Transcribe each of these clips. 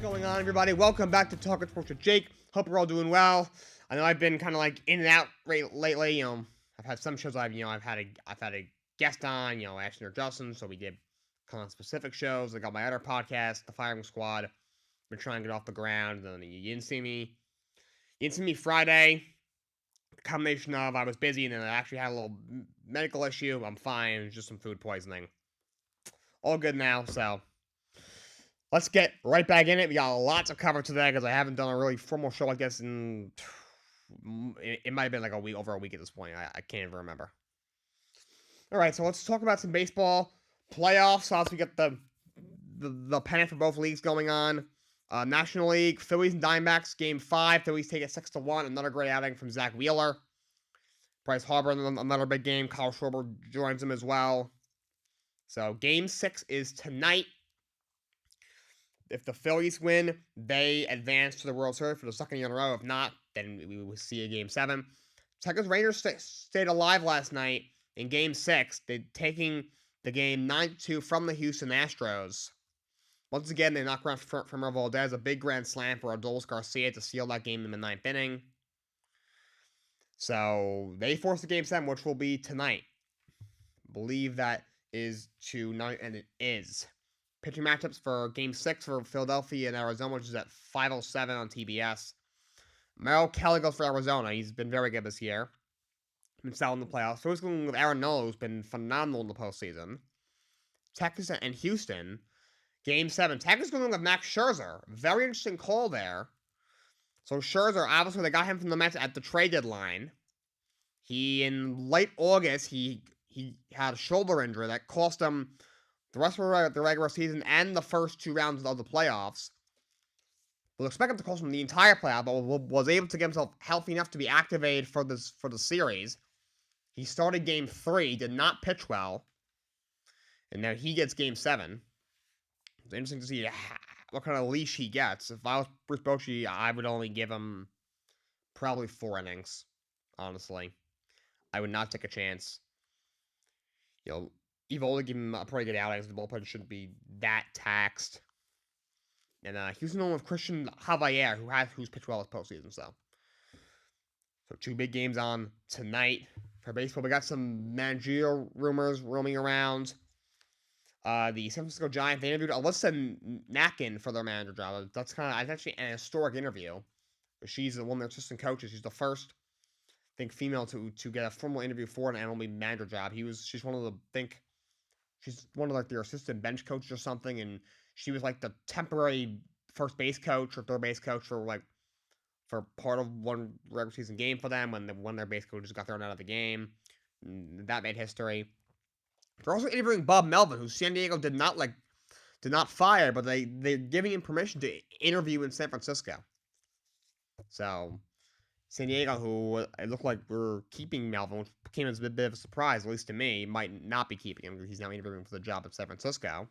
going on, everybody? Welcome back to Talkin Sports with Jake. Hope we're all doing well. I know I've been kind of like in and out lately. I've had some shows I've had a guest on. Ashton or Justin. So we did kind of specific shows. I got my other podcast, The Firing Squad. Been trying to get off the ground. And then you didn't see me. You didn't see me Friday. A combination of I was busy and then I actually had a little medical issue. I'm fine. It was just some food poisoning. All good now. So. Let's get right back in it. We got lots of cover today because I haven't done a really formal show like this in. It might have been like over a week at this point. I can't even remember. All right, so let's talk about some baseball playoffs. As we get the pennant for both leagues going on. National League, Phillies and Diamondbacks, Game 5. Phillies take it 6-1. Another great outing from Zach Wheeler. Bryce Harper, another big game. Kyle Schwarber joins him as well. So Game 6 is tonight. If the Phillies win, they advance to the World Series for the second year in a row. If not, then we will see a Game 7. Texas Rangers stayed alive last night in Game 6. They're taking the game 9-2 from the Houston Astros. Once again, they knock around from Valdez, a big grand slam for Adolis Garcia to seal that game in the 9th inning. So they force the Game 7, which will be tonight. I believe that is tonight, and it is. Pitching matchups for Game 6 for Philadelphia and Arizona, which is at 5:07 on TBS. Merrill Kelly goes for Arizona. He's been very good this year. Been solid in the playoffs. Phillies going with Aaron Nola, who's been phenomenal in the postseason. Texas and Houston. Game 7. Texas going with Max Scherzer. Very interesting call there. So Scherzer, obviously they got him from the Mets at the trade deadline. In late August, he had a shoulder injury that cost him the rest of the regular season and the first 2 rounds of the playoffs. We'll expect him to cost him the entire playoff, but was able to get himself healthy enough to be activated for the series. He started Game 3, did not pitch well, and now he gets Game 7. It's interesting to see what kind of leash he gets. If I was Bruce Bochy, I would only give him probably 4 innings, honestly. I would not take a chance. You've only given him a pretty good outing, the bullpen shouldn't be that taxed. And Houston on with Christian Javier, who's pitched well this postseason. So 2 big games on tonight for baseball. We got some managerial rumors roaming around. The San Francisco Giants, they interviewed Alyssa Nakin for their manager job. That's actually an historic interview. She's one of their assistant coaches. She's the first, I think, female to get a formal interview for an MLB manager job. She's one of their assistant bench coaches or something, and she was like the temporary first base coach or third base coach for part of one regular season game for them when their base coaches got thrown out of the game. That made history. They're also interviewing Bob Melvin, who San Diego did not fire, but they're giving him permission to interview in San Francisco. So San Diego, who it looked like we're keeping Melvin, which came as a bit of a surprise, at least to me, might not be keeping him because he's now interviewing for the job at San Francisco.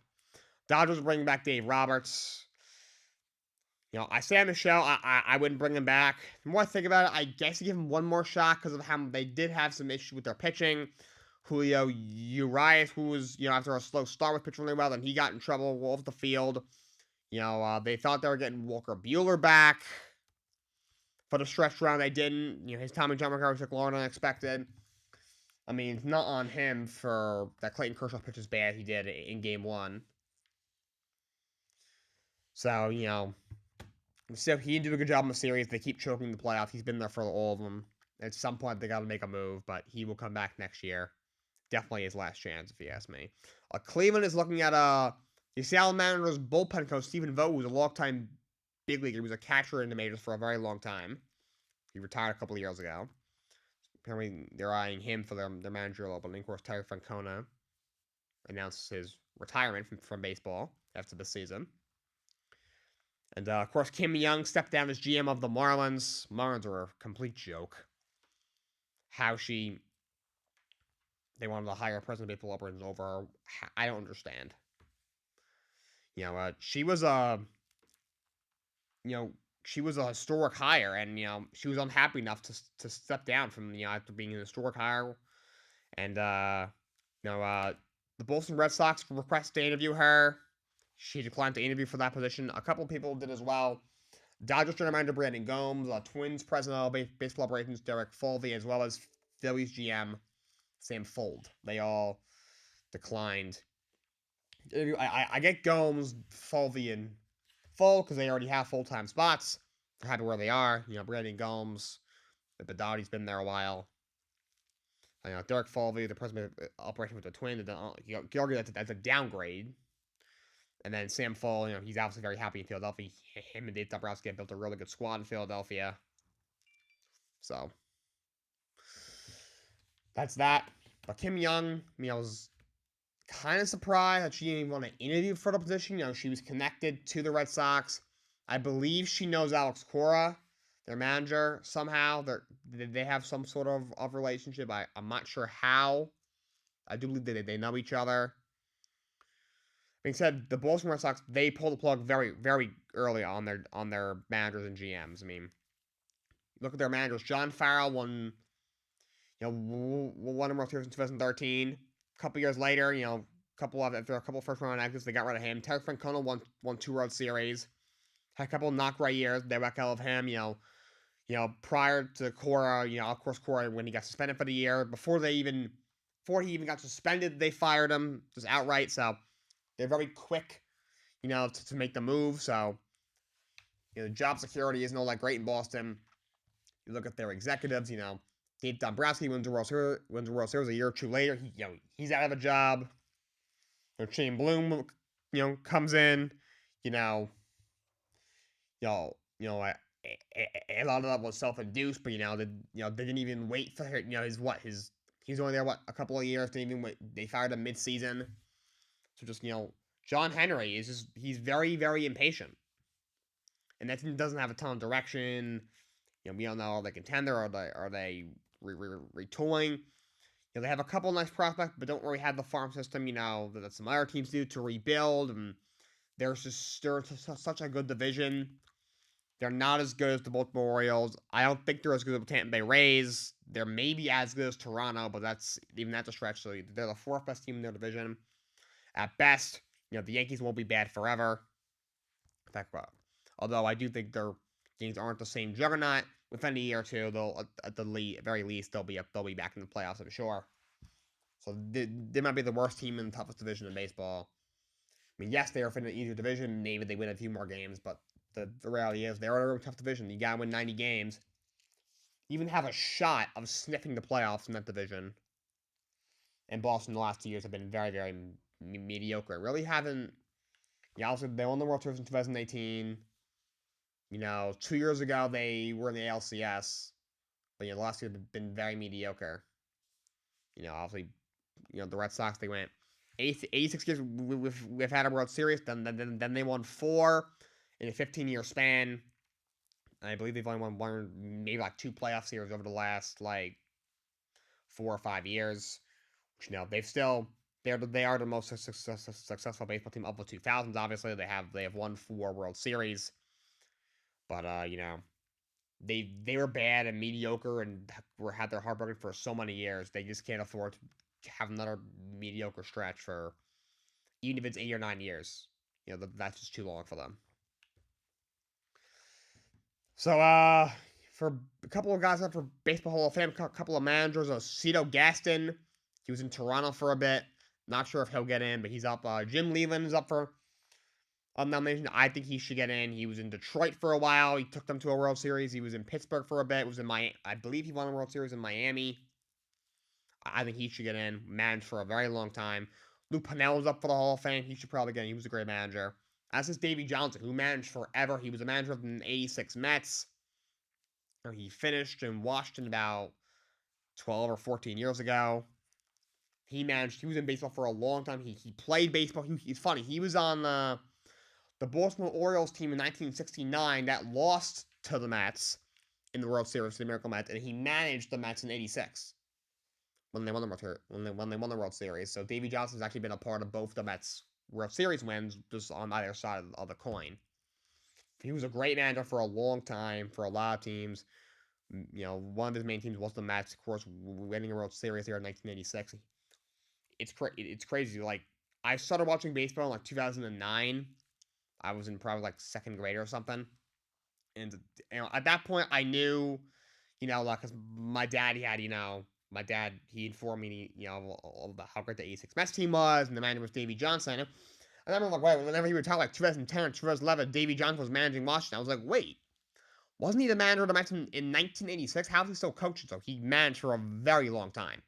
Dodgers are bringing back Dave Roberts. I say on the show, I wouldn't bring him back. The more I think about it, I guess you give him one more shot because of how they did have some issues with their pitching. Julio Urias, who was, after a slow start was pitching really well, then he got in trouble off the field. They thought they were getting Walker Buehler back for the stretch run. They didn't. His Tommy John recovery took longer than expected. I mean, it's not on him for that Clayton Kershaw pitch as bad he did in Game 1. So, so he didn't do a good job in the series. They keep choking the playoffs. He's been there for all of them. At some point, they got to make a move, but he will come back next year. Definitely his last chance, if you ask me. Cleveland is looking at the Seattle Mariners bullpen coach, Stephen Vogt, who's a long-time big leaguer. He was a catcher in the majors for a very long time. He retired a couple of years ago. Apparently, they're eyeing him for their managerial opening. Of course, Terry Francona announced his retirement from baseball after this season. And, of course, Kim Young stepped down as GM of the Marlins. Marlins are a complete joke. They wanted to hire President Baseball Operations over. I don't understand. She was a historic hire, and she was unhappy enough to step down from after being an historic hire. And the Boston Red Sox requested to interview her. she declined to interview for that position. A couple people did as well. Dodgers general manager Brandon Gomes, Twins president of baseball operations Derek Fulvey, as well as Phillies GM Sam Fold. They all declined. I get Gomes, Fulvey, and Fold because they already have full-time spots. They're happy where they are. Brandon Gomes, the Dodgers been there a while. Derek Fulvey, the president of operation with the Twins, you argue that's a downgrade. And then Sam Fold, he's obviously very happy in Philadelphia. Him and Dave Dombrowski have built a really good squad in Philadelphia. So that's that. But Kim Young, I was kind of surprised that she didn't even want to interview for the position. She was connected to the Red Sox. I believe she knows Alex Cora, their manager, somehow. They have some sort of relationship. I'm not sure how. I do believe they know each other. Being said, the Boston Red Sox, they pulled the plug very, very early on their managers and GMs. I mean, look at their managers. John Farrell won a World Series in 2013. A couple years later, after a couple first round exits, they got rid of him. Terry Francona won 2 World Series. Had a couple knock right years. They back out of him. Prior to Cora, of course Cora when he got suspended for the year. Before he even got suspended, they fired him just outright. So they're very quick, to make the move. So, job security isn't all that great in Boston. You look at their executives, Dave Dombrowski wins the World Series a year or two later. He's out of a job. Shane Bloom, comes in. A lot of that was self-induced, but they didn't even wait for her. He's only there a couple of years. Didn't even wait. They fired him mid-season. So just John Henry he's very, very impatient. And that team doesn't have a ton of direction. We don't know, are they contender? Are they retooling? They have a couple nice prospects, but don't really have the farm system, that some other teams do to rebuild. And they're such a good division. They're not as good as the Baltimore Orioles. I don't think they're as good as the Tampa Bay Rays. They're maybe as good as Toronto, but that's a stretch. So they're the 4th best team in their division. At best, the Yankees won't be bad forever. In fact, although I do think their games aren't the same juggernaut, within a year or two, they'll at the very least they'll be back in the playoffs, I'm sure. So they might be the worst team in the toughest division in baseball. I mean, yes, they are in an easier division. Maybe they win a few more games, but the reality is they're in a really tough division. You gotta win 90 games. You even have a shot of sniffing the playoffs in that division. And Boston the last 2 years have been very, very mediocre. Really haven't. Also, they won the World Series in 2018. 2 years ago they were in the ALCS, but the last year have been very mediocre. Obviously, the Red Sox, they went 86 years we've had a World Series. Then they won 4 in a 15-year span. And I believe they've only won one, maybe 2 playoff series over the last 4 or 5 years. Which they are the most successful baseball team of the 2000s. Obviously, they have won 4 World Series, but they were bad and mediocre and had their heart broken for so many years. They just can't afford to have another mediocre stretch for even if it's 8 or 9 years. That's just too long for them. So for a couple of guys up for Baseball Hall of Fame, a couple of managers, Cito Gaston. He was in Toronto for a bit. Not sure if he'll get in, but he's up. Jim Leyland is up for a nomination. I think he should get in. He was in Detroit for a while. He took them to a World Series. He was in Pittsburgh for a bit. Was in Miami. I believe he won a World Series in Miami. I think he should get in. Managed for a very long time. Lou Piniella is up for the Hall of Fame. He should probably get in. He was a great manager. As is Davey Johnson, who managed forever. He was a manager of the 86 Mets. He finished in Washington about 12 or 14 years ago. He was in baseball for a long time. He played baseball. He's funny. He was on the Baltimore Orioles team in 1969 that lost to the Mets in the World Series, the Miracle Mets, and he managed the Mets in '86 when they won the World Series. So Davey Johnson's actually been a part of both the Mets World Series wins, just on either side of the coin. He was a great manager for a long time for a lot of teams. One of his main teams was the Mets, of course, winning a World Series here in 1986. It's crazy. I started watching baseball in 2009. I was in probably like second grade or something. And at that point, I knew, like, cause my dad, he informed me, all about how great the '86 Mets team was, and the manager was Davey Johnson. And I remember, like, wait, whenever he would talk, like 2010 or 2011, Davey Johnson was managing Washington. I was like, wait, wasn't he the manager of the Mets in 1986? How is he still coaching? So he managed for a very long time.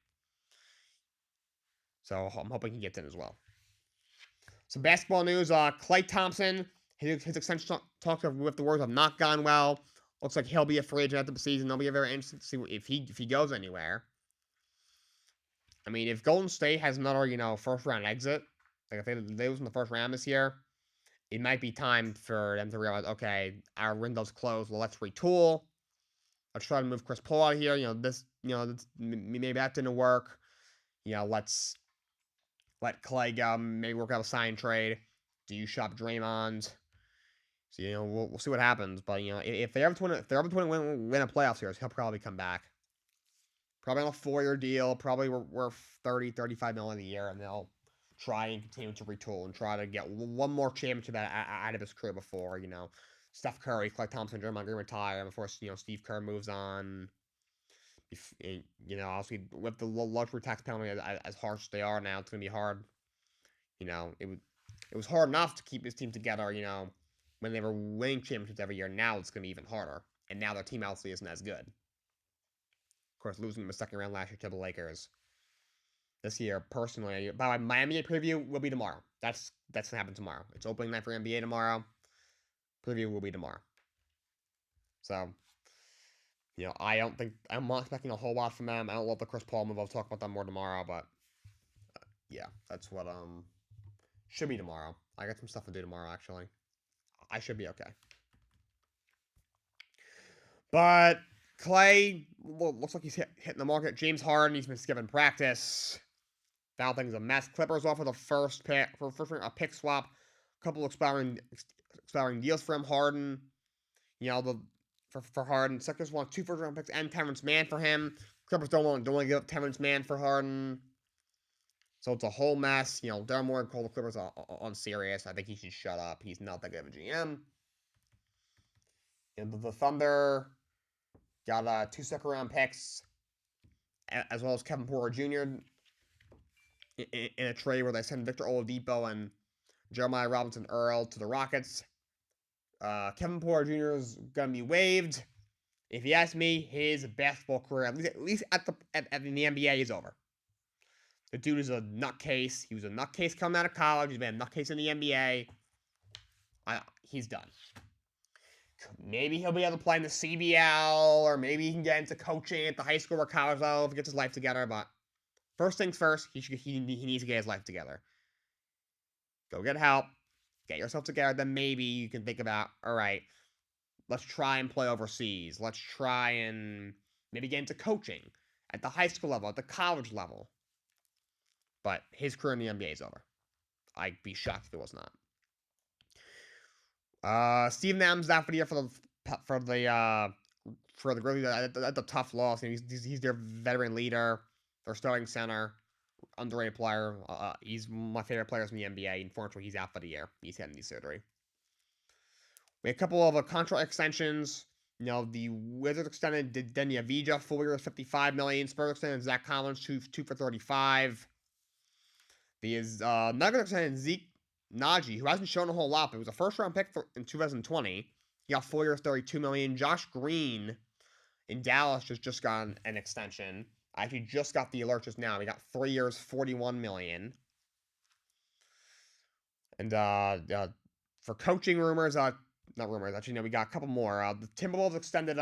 So I'm hoping he gets in as well. Some basketball news: Klay Thompson, his extension talks with the Warriors have not gone well. Looks like he'll be a free agent after the season. It'll be very interesting to see if he goes anywhere. I mean, if Golden State has another first round exit, like if they lose in the first round this year, it might be time for them to realize, okay, our window's closed. Well, let's retool. Let's try to move Chris Paul out of here. Maybe that didn't work. Let's let Klay go. Maybe work out a sign trade. Do you shop Draymond? So we'll see what happens. But if they're ever to win a playoff series, he'll probably come back. Probably on a 4-year deal. Probably worth 35 million a year, and they'll try and continue to retool and try to get one more championship out of his career before Steph Curry, Klay Thompson, Draymond Green retire, and before Steve Kerr moves on. Obviously with the luxury tax penalty as harsh as they are now, it's gonna be hard. It was hard enough to keep his team together. When they were winning championships every year. Now it's gonna be even harder, and now their team obviously isn't as good. Of course, losing in the second round last year to the Lakers. This year, personally, by my NBA preview will be tomorrow. That's gonna happen tomorrow. It's opening night for NBA tomorrow. Preview will be tomorrow. So, I'm not expecting a whole lot from them. I don't love the Chris Paul move. I'll talk about that more tomorrow, but yeah, that's what should be tomorrow. I got some stuff to do tomorrow, actually. I should be okay. But Klay, looks like he's hitting the market. James Harden, he's been skipping practice. Found things a mess. Clippers offer the first pick for a pick swap. A couple expiring deals for him. Harden, for Harden. Sixers want 2 first-round picks and Terrence Mann for him. Clippers don't want to give up Terrence Mann for Harden. So it's a whole mess. Daryl Morey called the Clippers on serious. I think he should shut up. He's not that good of a GM. The Thunder got 2 second-round picks, as well as Kevin Porter Jr. in a trade where they sent Victor Oladipo and Jeremiah Robinson Earl to the Rockets. Kevin Porter Jr. is going to be waived. If you ask me, his basketball career, at least in the NBA, is over. The dude is a nutcase. He was a nutcase coming out of college. He's been a nutcase in the NBA. He's done. Maybe he'll be able to play in the CBL, or maybe he can get into coaching at the high school or college level if he gets his life together. But first things first, he needs to get his life together. Go get help. Get yourself together. Then maybe you can think about, all right, let's try and play overseas. Let's try and maybe get into coaching at the high school level, at the college level. But his career in the NBA is over. I'd be shocked if it was not. Steven Adams out for the year for the Grizzlies. That's a tough loss. He's their veteran leader, their starting center, underrated player. He's my favorite players in the NBA. Unfortunately, he's out for the year. He's having knee surgery. We had a couple of contract extensions. The Wizards extended Denny Avdija, 4 years, $55 million. Spurs extended Zach Collins, 2 for $35. The Nuggets extended Zeke Naji, who hasn't shown a whole lot, but was a first-round pick in 2020. He got 4 years, $32 million. Josh Green in Dallas just got an extension. I actually just got the alert just now. He got 3 years, $41 million. And for coaching rumors, not rumors, actually, no, we got a couple more. The Timberwolves extended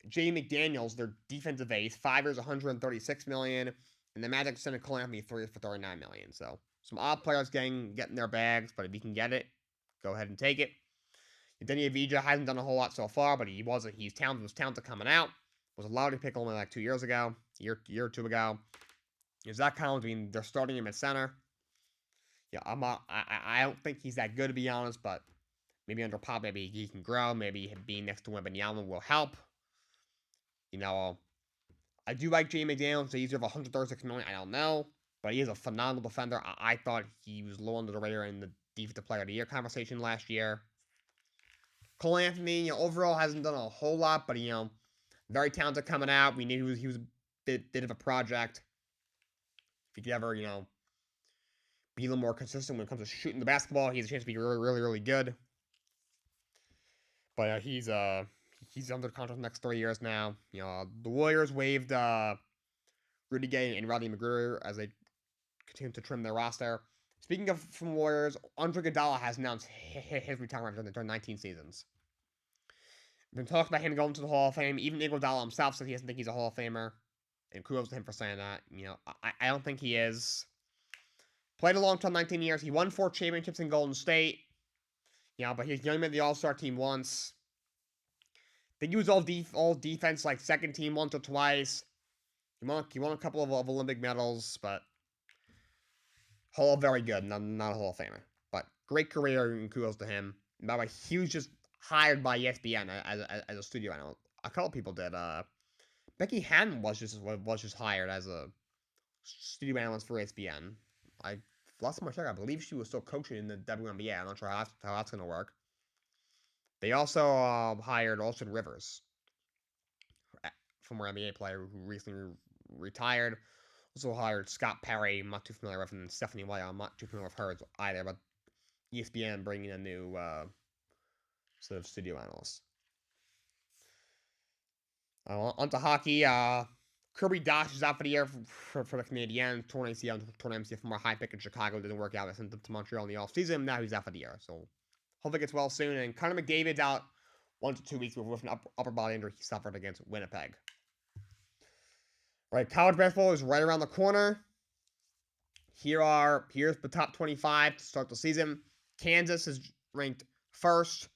Jamie McDaniels, their defensive ace, 5 years, $136 million. And the Magic extended Cole Anthony 3 years for $39 million. So some odd players getting their bags, but if you can get it, go ahead and take it. Denny Avdija hasn't done a whole lot so far, but he's talented coming out. Was a lottery pick only like 2 years ago, year or two ago. Zach Collins, they're starting him at center. Yeah, I don't think he's that good, to be honest, but maybe under Pop, maybe he can grow. Maybe being next to Wembanyama will help. I do like Jamie McDaniels. He's of $136 million. I don't know, but he is a phenomenal defender. I thought he was low under the radar in the Defensive Player of the Year conversation last year. Cole Anthony, overall hasn't done a whole lot, but very talented coming out. We knew he was a bit of a project. If he could ever, be a little more consistent when it comes to shooting the basketball, he has a chance to be really, really, really good. But he's under contract the next 3 years now. The Warriors waived Rudy Gay and Rodney McGruder as they continue to trim their roster. Speaking of from Warriors, Andre Iguodala has announced his retirement during 19 seasons. Been talking about him going to the Hall of Fame. Even Iguodala himself said he doesn't think he's a Hall of Famer, and kudos to him for saying that. I don't think he is. Played a long time, 19 years. He won 4 championships in Golden State. But he only made the All-Star team once. They used all defense, like second team once or twice. He won a couple of Olympic medals, but Hall very good, not a Hall of Famer. But great career and kudos to him. And by the way, he was just hired by ESPN as a studio analyst. A couple people did. Becky Hammond was just hired as a studio analyst for ESPN. Last time I checked, I believe she was still coaching in the WNBA. I'm not sure how that's going to work. They also hired Austin Rivers, former NBA player who recently retired. Also hired Scott Perry. I'm not too familiar with him. And Stephanie White. I'm not too familiar with her either. But ESPN bringing a new sort of studio analyst. On to hockey. Kirby Dach is out for the year for the Canadiens. Torn ACL from our high pick in Chicago. Didn't work out. They sent him to Montreal in the offseason. Now he's out for the year. So hopefully gets well soon. And Connor McDavid's out 1 to 2 weeks with an upper body injury he suffered against Winnipeg. Right, college basketball is right around the corner. Here's the top 25 to start the season. Kansas is ranked first.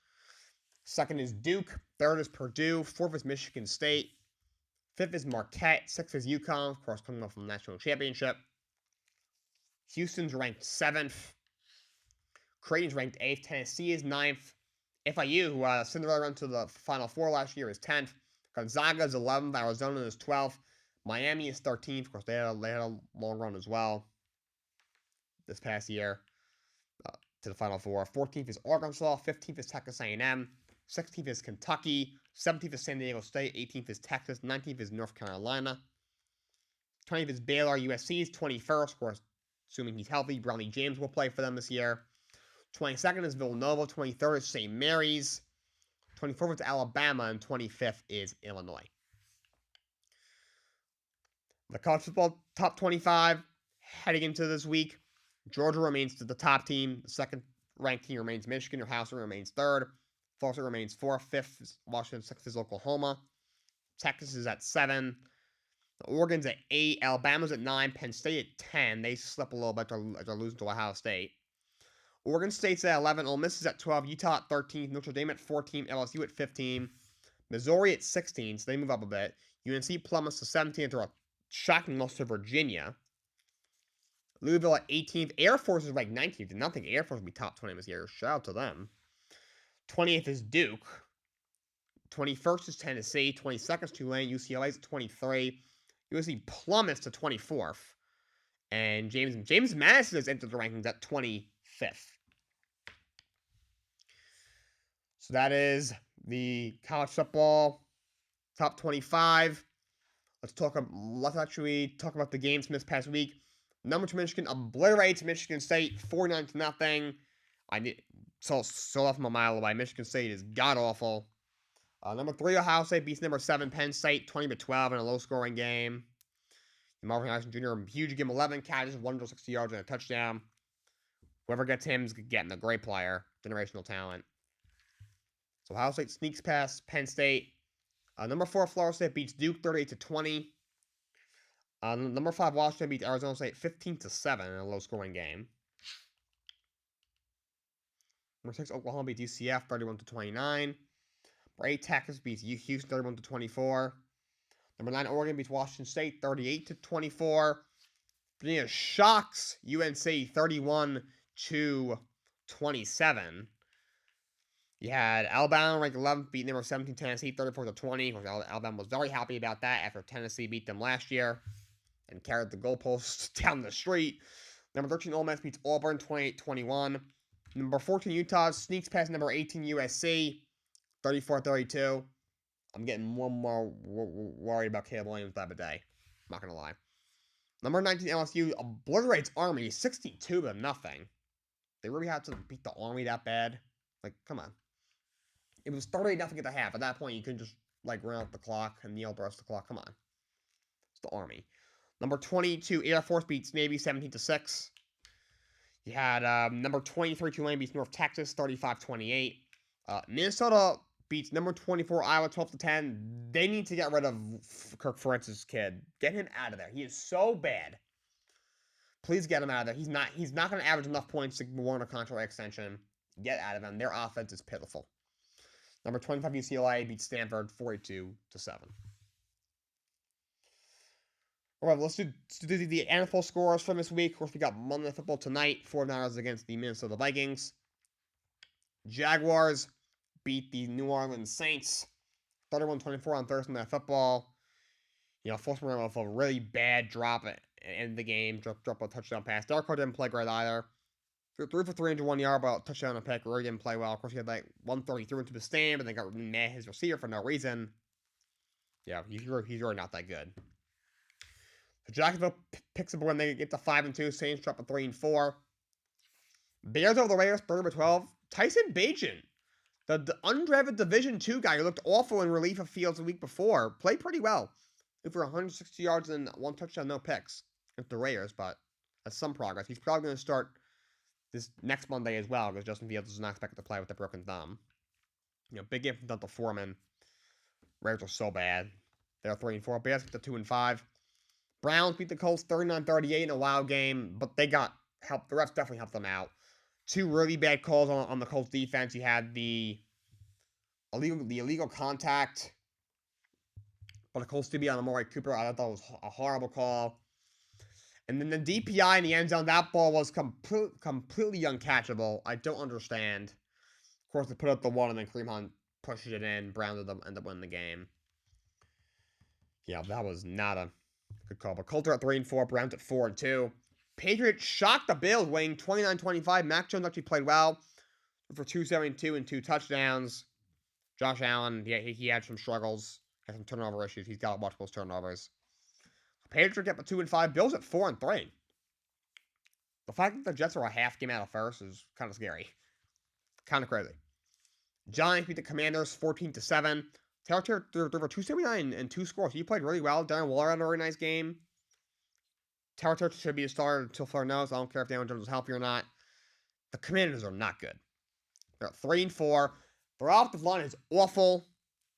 Second is Duke. Third is Purdue. Fourth is Michigan State. Fifth is Marquette. Sixth is UConn, of course, coming off from the national championship. Houston's ranked 7th. Creighton's ranked 8th. Tennessee is 9th. FIU, who Cinderella run to the Final Four last year, is 10th. Gonzaga is 11th. Arizona is 12th. Miami is 13th. Of course, they had a long run as well this past year to the Final Four. 14th is Arkansas. 15th is Texas A&M. 16th is Kentucky. 17th is San Diego State. 18th is Texas. 19th is North Carolina. 20th is Baylor. USC is 21st. Of course, assuming he's healthy, Bronny James will play for them this year. 22nd is Villanova. 23rd is St. Mary's. 24th is Alabama. And 25th is Illinois. The college football top 25 heading into this week. Georgia remains the top team. The second-ranked team remains Michigan. Ohio State remains third. Florida remains 4th. 5th is Washington. 6th is Oklahoma. Texas is at 7. Oregon's at 8. Alabama's at 9. Penn State at 10. They slip a little bit as they're losing to Ohio State. Oregon State's at 11. Ole Miss is at 12. Utah at 13. Notre Dame at 14. LSU at 15. Missouri at 16, so they move up a bit. UNC plummets to 17 after a shocking loss to Virginia. Louisville at 18th. Air Force is ranked 19th. Did not think Air Force would be top 20 this year. Shout out to them. 20th is Duke. 21st is Tennessee. 22nd is Tulane. UCLA is at 23. USC plummets to 24th. And James Madison has entered the rankings at 25th. So that is the college football top 25. Let's actually talk about the games from this past week. Number 2 Michigan obliterates Michigan State 49-0. So off from a mile away. Michigan State is god-awful. Number 3 Ohio State beats number 7 Penn State 20-12 in a low-scoring game. Marvin Harrison Jr. huge game, 11 catches, 160 yards and a touchdown. Whoever gets him is getting a great player, generational talent. So Ohio State sneaks past Penn State. Number 4 Florida State beats Duke 38-20. Number 5 Washington beats Arizona State 15-7 in a low-scoring game. Number 6 Oklahoma beats UCF 31-29. Number 8 Texas beats Houston 31-24. Number 9 Oregon beats Washington State 38-24. Virginia shocks UNC 31-27. You had Alabama ranked 11th beat number 17 Tennessee 34-20. Alabama was very happy about that after Tennessee beat them last year and carried the goalposts down the street. Number 13 Ole Miss beats Auburn 28-21. Number 14, Utah sneaks past number 18, USC, 34-32. I'm getting more and more worried about Caleb Williams by the day. I'm not going to lie. Number 19, LSU obliterates Army, 62-0. They really had to beat the Army that bad? Like, come on. It was 38-0 at the half. At that point, you could just, like, run out the clock and kneel the rest of the clock. Come on. It's the Army. Number 22, Air Force beats Navy, 17-6. You had number 23, Tulane beats North Texas, 35-28. Minnesota beats number 24, Iowa, 12-10. They need to get rid of Kirk Ferentz's kid. Get him out of there. He is so bad. Please get him out of there. He's not going to average enough points to warrant a contract extension. Get out of him. Their offense is pitiful. Number 25, UCLA beats Stanford, 42-7. All right, let's do the NFL scores from this week. Of course, we got Monday Night Football tonight. 49ers against the Minnesota Vikings. Jaguars beat the New Orleans Saints, 31-24 on Thursday Night Football. You know, forced them off a really bad drop in the game. Drop a touchdown pass. Dark Horse didn't play great either. 3 for 301 yard, but touchdown and pick. Really didn't play well. Of course, he had like 133 into the stand, but they got mad his receiver for no reason. Yeah, he's really not that good. So Jacksonville picks up when they get to 5-2. Saints drop a 3-4. Bears over the Raiders, 30-12. Tyson Bagent, the undrafted Division II guy who looked awful in relief of Fields the week before, played pretty well. For 160 yards and 1 touchdown, no picks with the Raiders, but that's some progress. He's probably going to start this next Monday as well, because Justin Fields is not expected to play with a broken thumb. You know, big game from Delta Foreman. Raiders are so bad. They're 3-4. Bears get to 2-5. Browns beat the Colts 39-38 in a wild game, but they got help. The refs definitely helped them out. 2 really bad calls on the Colts defense. You had the illegal contact, but the Colts did be on Amari Cooper. I thought it was a horrible call. And then the DPI in the end zone, that ball was completely uncatchable. I don't understand. Of course, they put up the one, and then Kareem Hunt pushes it in. Browns end up winning the game. Yeah, that was not a good call. But Colts are at 3-4, Browns at 4-2. Patriots shocked the Bills, winning 29-25. Mac Jones actually played well for 272 and 2 touchdowns. Josh Allen, yeah, he had some struggles, had some turnover issues. He's got to watch those turnovers. Patriots get to 2-5. Bills at 4-3. The fact that the Jets are a half game out of first is kind of scary. Kind of crazy. Giants beat the Commanders 14-7. Taylor threw for 279 and 2 scores. He played really well. Darren Waller had a very nice game. Taylor should be a starter until further notice. I don't care if Daniel Jones is healthy or not. The Commanders are not good. They're at 3-4. Their offensive line is awful.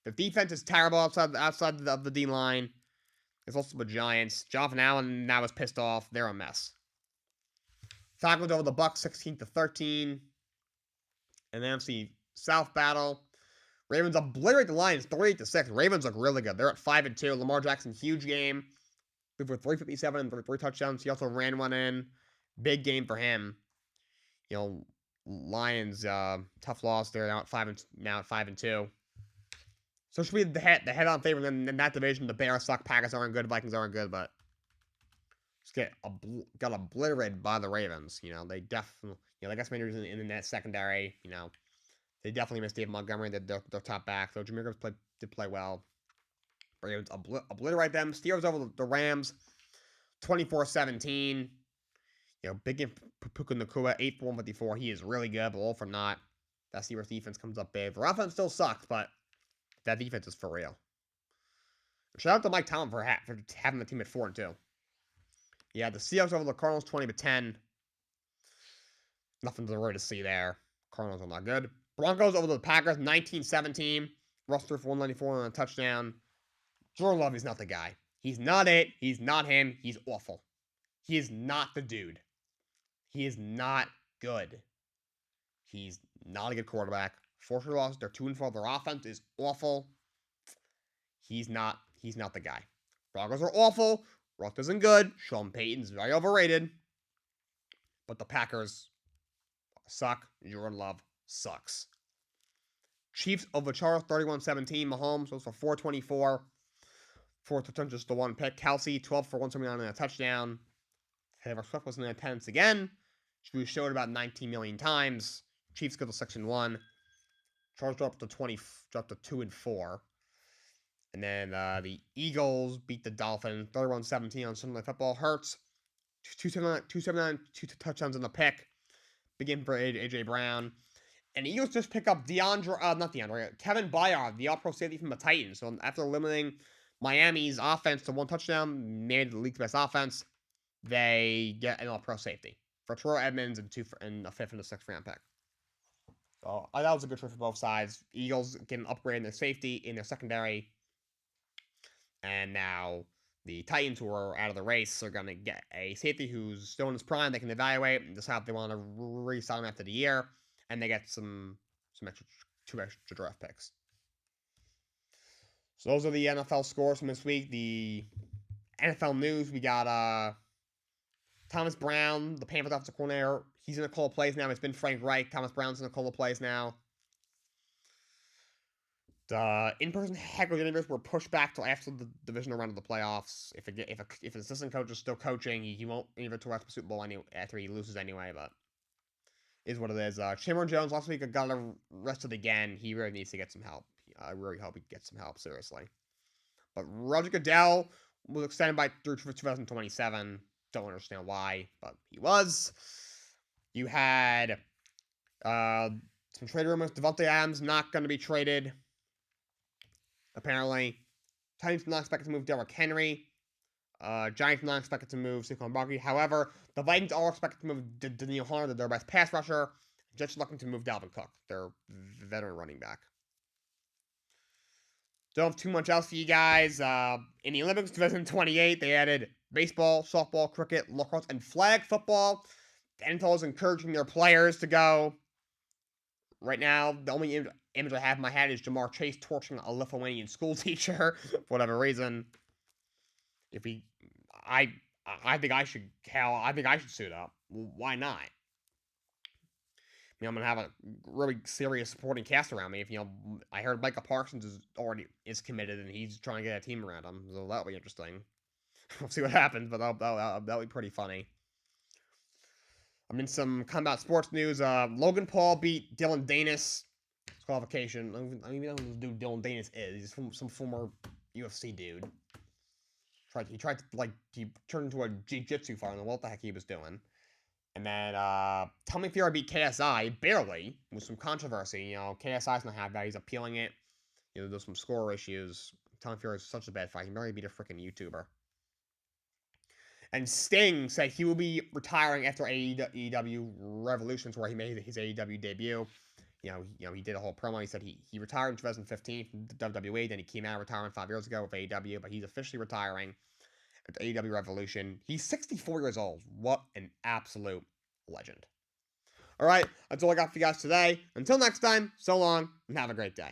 Their defense is terrible outside of the D line. There's also the Giants. Jonathan Allen now is pissed off. They're a mess. Falcons over the Bucs 16-13. And then NFC South battle. Ravens obliterate the Lions 38-6. Ravens look really good. They're at 5-2. Lamar Jackson, huge game. For 357 and 3 touchdowns. He also ran one in. Big game for him. You know, Lions, tough loss. They're now at 5-2. So it should be the head-on favorite in that division. The Bears suck. Packers aren't good. Vikings aren't good, but just got obliterated by the Ravens. You know, they definitely, you know, they got some injuries in the net secondary. You know, they definitely missed David Montgomery, their top back. So Jameer Gibbs did play well. Ravens obliterate them. Steelers over the Rams, 24-17. You know, big game for Puka Nacua, 8 for 154. He is really good, but all for not. That Steelers defense comes up big. Their offense still sucks, but that defense is for real. Shout out to Mike Tomlin for having the team at 4-2. Yeah, the Seahawks over the Cardinals, 20-10. Nothing to really to see there. Cardinals are not good. Broncos over the Packers, 19-17. Russ threw for 194 on a touchdown. Jordan Love is not the guy. He's not it. He's not him. He's awful. He is not the dude. He is not good. He's not a good quarterback. 4 losses. They're 2-4. Their offense is awful. He's not the guy. Broncos are awful. Russ isn't good. Sean Payton's very overrated. But the Packers suck. Jordan Love sucks. Chiefs over Chargers, 31-17. Mahomes was for 424. 4 touchdowns, just the 1 pick. Kelsey, 12 for 179 and a touchdown. Taylor Swift was in attendance again. We showed about 19 million times. Chiefs go to 6-1. Chargers up to 20, dropped to 2-4. And then the Eagles beat the Dolphins 31-17 on Sunday Night Football. Hurts 279, 2 touchdowns in the pick. Big game for AJ Brown. And the Eagles just pick up Kevin Byard, the all-pro safety from the Titans. So after limiting Miami's offense to 1 touchdown, made the league's best offense, they get an all-pro safety for Terrell Edmonds and a 5th and a 6th round pick. So that was a good trade for both sides. Eagles get an upgrade in their safety, in their secondary. And now the Titans, who are out of the race, are going to get a safety who's still in his prime. They can evaluate and decide if they want to re-sign him after the year. And they get two extra draft picks. So those are the NFL scores from this week. The NFL news, we got Thomas Brown, the Panthers offensive coordinator. He's in a couple of plays now. It's been Frank Reich. Thomas Brown's in a couple of plays now. The in-person heckler interviews were pushed back till after the divisional round of the playoffs. If an assistant coach is still coaching, he won't interview to watch the Super Bowl after he loses anyway. But is what it is. Cameron Jones last week got arrested again. He really needs to get some help. I really hope he gets some help, seriously. But Roger Goodell was extended through 2027. Don't understand why, but he was. You had some trade rumors. Devontae Adams not going to be traded. Apparently, Titans not expected to move Derrick Henry. Giants not expected to move Saquon Barkley. However, the Vikings are expected to move Daniel Hunter, their best pass rusher. Jets looking to move Dalvin Cook, their veteran running back. Don't have too much else for you guys. In the Olympics 2028, they added baseball, softball, cricket, lacrosse, and flag football. The NFL is encouraging their players to go. Right now, the only image I have in my head is Jamar Chase torching a Lithuanian school teacher for whatever reason. I think I should suit up. Why not? I'm gonna have a really serious supporting cast around me. I heard Micah Parsons is committed and he's trying to get a team around him, so that'll be interesting. We'll see what happens, but that'll be pretty funny. I'm in some combat sports news. Logan Paul beat Dylan Danis. Qualification. I don't even know who Dylan Danis is. He's some former UFC dude. He turned into a jiu-jitsu fighter. I don't know what the heck he was doing. And then Tommy Fury beat KSI barely with some controversy. KSI's not happy about it. He's appealing it. There's some score issues. Tommy Fury is such a bad fight. He barely beat a freaking YouTuber. And Sting said he will be retiring after AEW Revolutions, where he made his AEW debut. He did a whole promo. He said he retired in 2015 from WWE. Then he came out of retirement 5 years ago with AEW, but he's officially retiring at AEW Revolution. He's 64 years old. What an absolute legend. All right, that's all I got for you guys today. Until next time, so long, and have a great day.